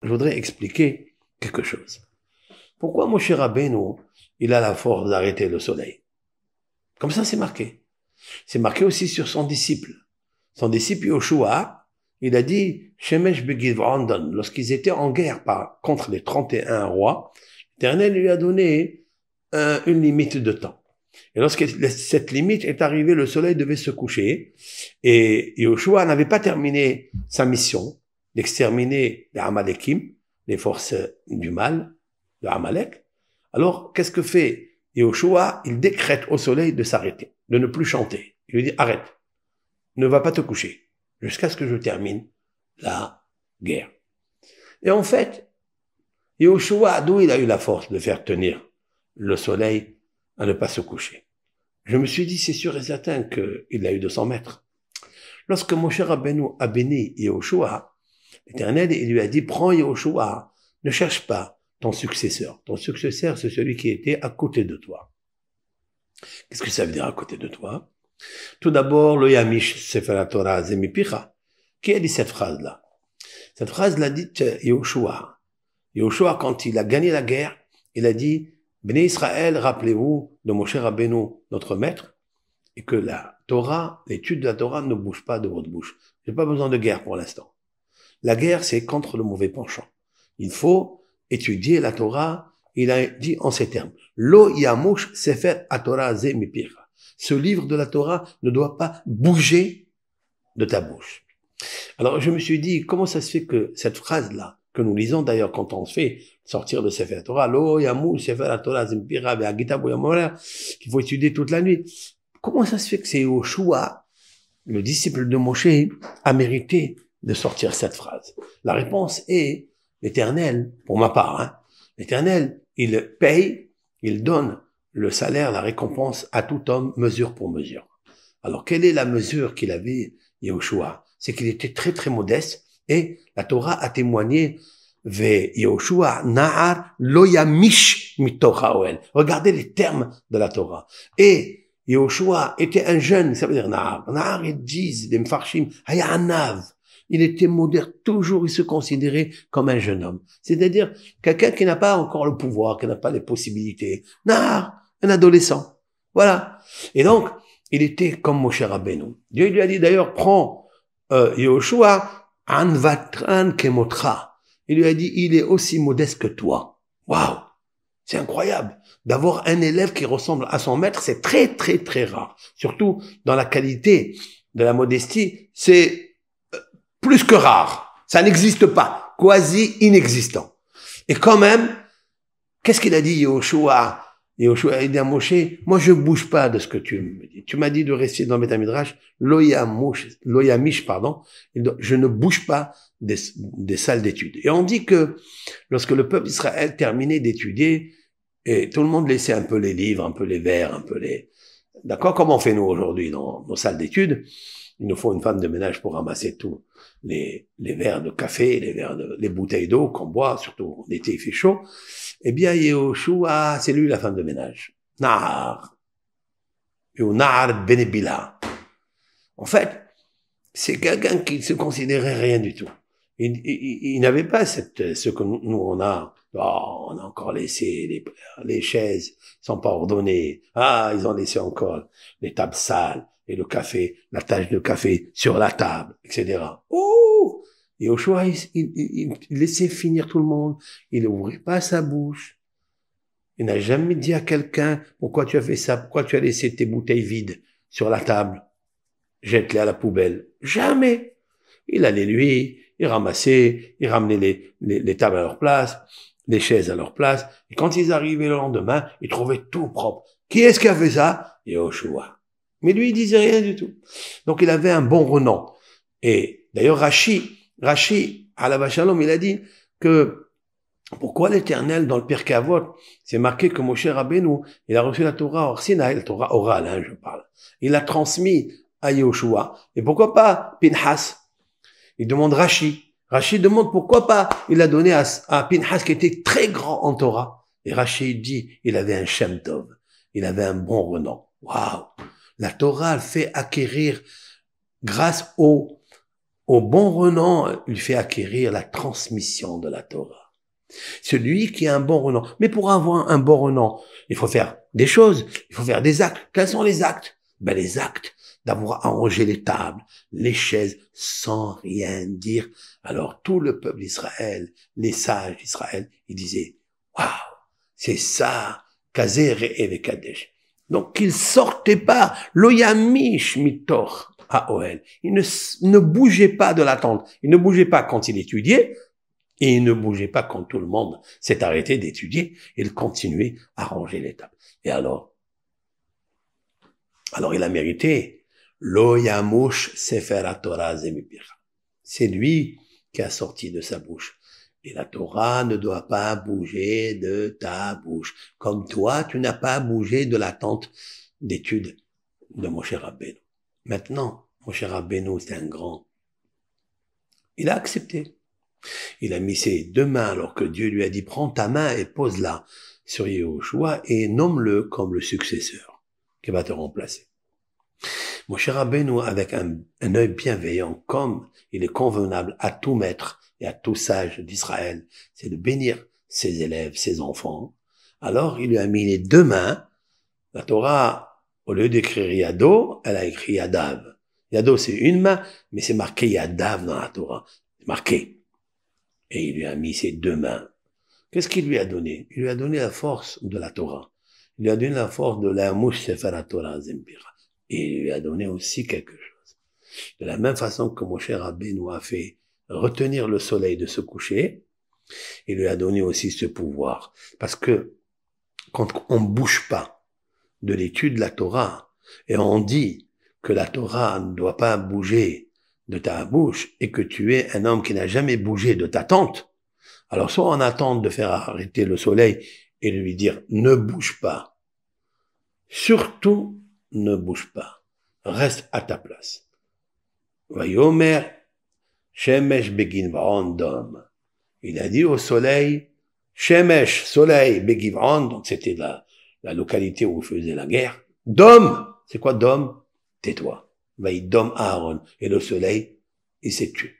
je voudrais expliquer quelque chose. Pourquoi Moshe Rabbeinu, il a la force d'arrêter le soleil? Comme ça, c'est marqué. C'est marqué aussi sur son disciple. Son disciple Yoshua, il a dit, Shemesh Begivandon, lorsqu'ils étaient en guerre contre les 31 rois, l'Éternel lui a donné une limite de temps. Et lorsque cette limite est arrivée, le soleil devait se coucher, et Yoshua n'avait pas terminé sa mission d'exterminer les Amalekim, les forces du mal, de Amalek. Alors, qu'est-ce que fait Yoshua? Il décrète au soleil de s'arrêter, de ne plus chanter. Il lui dit, arrête, ne va pas te coucher, jusqu'à ce que je termine la guerre. Et en fait, Yoshua, d'où il a eu la force de faire tenir le soleil à ne pas se coucher? Je me suis dit, c'est sûr et certain qu'il l'a eu de son maître. Lorsque Moshe Rabbeinu a béni Yoshua, l'Éternel, il lui a dit, prends Yoshua, ne cherche pas ton successeur. Ton successeur, c'est celui qui était à côté de toi. Qu'est-ce que ça veut dire à côté de toi? Tout d'abord, le Yamish Sefer Torah Zemipicha. Qui a dit cette phrase-là? Cette phrase l'a dite Yoshua. Yoshua, quand il a gagné la guerre, il a dit, Béné Israël, rappelez-vous de Moshe Rabbeinu, notre maître, et que la Torah, l'étude de la Torah ne bouge pas de votre bouche. J'ai pas besoin de guerre pour l'instant. La guerre, c'est contre le mauvais penchant. Il faut étudier la Torah. Il a dit en ces termes, Lo yamush sefer Torah ze mipira. Ce livre de la Torah ne doit pas bouger de ta bouche. Alors, je me suis dit, comment ça se fait que cette phrase-là, que nous lisons d'ailleurs quand on se fait sortir de Sefer Torah, Lo yamush sefer Torah ze mipira, qu'il faut étudier toute la nuit. Comment ça se fait que c'est Yoshua, le disciple de Moshe, a mérité de sortir cette phrase? La réponse est l'Éternel, pour ma part, hein, l'Éternel, il paye, il donne le salaire, la récompense à tout homme, mesure pour mesure. Alors, quelle est la mesure qu'il avait, Yoshua? C'est qu'il était très très modeste, et la Torah a témoigné, Ve Yoshua Na'ar lo yamish mitoch haoel. Regardez les termes de la Torah. Et Yoshua était un jeune, ça veut dire Na'ar. Na'ar, ils disent, les Mfarshim, Haya Anav. Il était moderne, toujours il se considérait comme un jeune homme. C'est-à-dire quelqu'un qui n'a pas encore le pouvoir, qui n'a pas les possibilités. Na'ar, un adolescent. Voilà. Et donc, il était comme Moshe Rabbeinu. Dieu lui a dit d'ailleurs, prends Yoshua, an vatran kemotra. Il lui a dit, il est aussi modeste que toi. Waouh! C'est incroyable. D'avoir un élève qui ressemble à son maître, c'est très, très, très rare. Surtout dans la qualité de la modestie, c'est plus que rare. Ça n'existe pas. Quasi inexistant. Et quand même, qu'est-ce qu'il a dit, Yoshua? Yoshua a dit à Moshe, moi je bouge pas de ce que tu me dis. Tu m'as dit de rester dans Beth Midrash, Loyamish, pardon. Je ne bouge pas des salles d'études. Et on dit que lorsque le peuple d'Israël terminait d'étudier, et tout le monde laissait un peu les livres, un peu les verres, un peu les... D'accord? Comme on fait nous aujourd'hui dans nos salles d'études? Il nous faut une femme de ménage pour ramasser tous les verres de café, les bouteilles d'eau qu'on boit, surtout en été il fait chaud. Eh bien, Yehoshua, c'est lui la femme de ménage. Nahar. Nahar Benebila. En fait, c'est quelqu'un qui ne se considérait rien du tout. Il n'avait pas ce que nous on a. Oh, on a encore laissé les chaises, ils sont pas ordonnées. Ah, ils ont laissé encore les tables sales et le café, la tache de café sur la table, etc. Oh! Et au choix, il laissait finir tout le monde. Il n'ouvrait pas sa bouche. Il n'a jamais dit à quelqu'un, pourquoi tu as fait ça? Pourquoi tu as laissé tes bouteilles vides sur la table? Jette-les à la poubelle. Jamais. Il allait lui, il ramassait, il ramenait les tables à leur place, les chaises à leur place. Et quand ils arrivaient le lendemain, ils trouvaient tout propre. Qui est-ce qui a fait ça? Yehoshua. Mais lui, il disait rien du tout. Donc, il avait un bon renom. Et d'ailleurs, Rashi, à la Shalom, il a dit que pourquoi l'Éternel, dans le Pirkei Avot, c'est marqué que Moshe Rabbeinu, il a reçu la Torah hors Sinaï, la Torah orale, hein, je parle. Il l'a transmis à Yehoshua. Et pourquoi pas Pinhas? Il demande Rashi. Rashi demande pourquoi pas il l'a donné à Pinhas qui était très grand en Torah. Et Rashi dit, il avait un Shem Tov. Il avait un bon renom. Waouh! La Torah fait acquérir grâce au bon renan, il fait acquérir la transmission de la Torah. Celui qui a un bon renan. Mais pour avoir un bon renan, il faut faire des choses, il faut faire des actes. Quels sont les actes? Ben, les actes d'avoir arrangé les tables, les chaises, sans rien dire. Alors, tout le peuple d'Israël, les sages d'Israël, ils disaient, waouh, c'est ça, Kazer et Kadesh. Donc, ils sortaient pas, loyamish mitor à Ohel. Ils ne bougeaient pas de la tente. Ils ne bougeaient pas quand il étudiait, et il ne bougeait pas quand tout le monde s'est arrêté d'étudier. Il continuait à ranger les tables. Et alors il a mérité Lo yamush sefer haTorah zemipircha. C'est lui qui a sorti de sa bouche. Et la Torah ne doit pas bouger de ta bouche. Comme toi, tu n'as pas bougé de la tente d'étude de Moshe Rabbeinu. Maintenant, Moshe Rabbeinu, c'est un grand. Il a accepté. Il a mis ses deux mains alors que Dieu lui a dit, prends ta main et pose-la sur Yehoshua et nomme-le comme le successeur qui va te remplacer. Moshe Rabbeinu, avec un œil bienveillant, comme il est convenable à tout maître et à tout sage d'Israël, c'est de bénir ses élèves, ses enfants. Alors, il lui a mis les deux mains. La Torah, au lieu d'écrire Yado, elle a écrit Yadav. Yado, c'est une main, mais c'est marqué Yadav dans la Torah. C'est marqué. Et il lui a mis ses deux mains. Qu'est-ce qu'il lui a donné? Il lui a donné la force de la Torah. Il lui a donné la force de la mouche sefer haTorah zempira. Et il lui a donné aussi quelque chose. De la même façon que Moshe Rabbeinu a fait retenir le soleil de se coucher, il lui a donné aussi ce pouvoir. Parce que quand on bouge pas de l'étude de la Torah, et on dit que la Torah ne doit pas bouger de ta bouche, et que tu es un homme qui n'a jamais bougé de ta tente, alors soit on attend de faire arrêter le soleil et de lui dire ne bouge pas. Surtout, ne bouge pas. Reste à ta place. Vayomer Shemesh begiv'on dom. Il a dit au soleil, Shemesh, soleil, begiv'on, donc c'était la localité où il faisait la guerre. Dom, c'est quoi dom? Tais-toi. Vaïdom Aaron. Et le soleil, il s'est tué.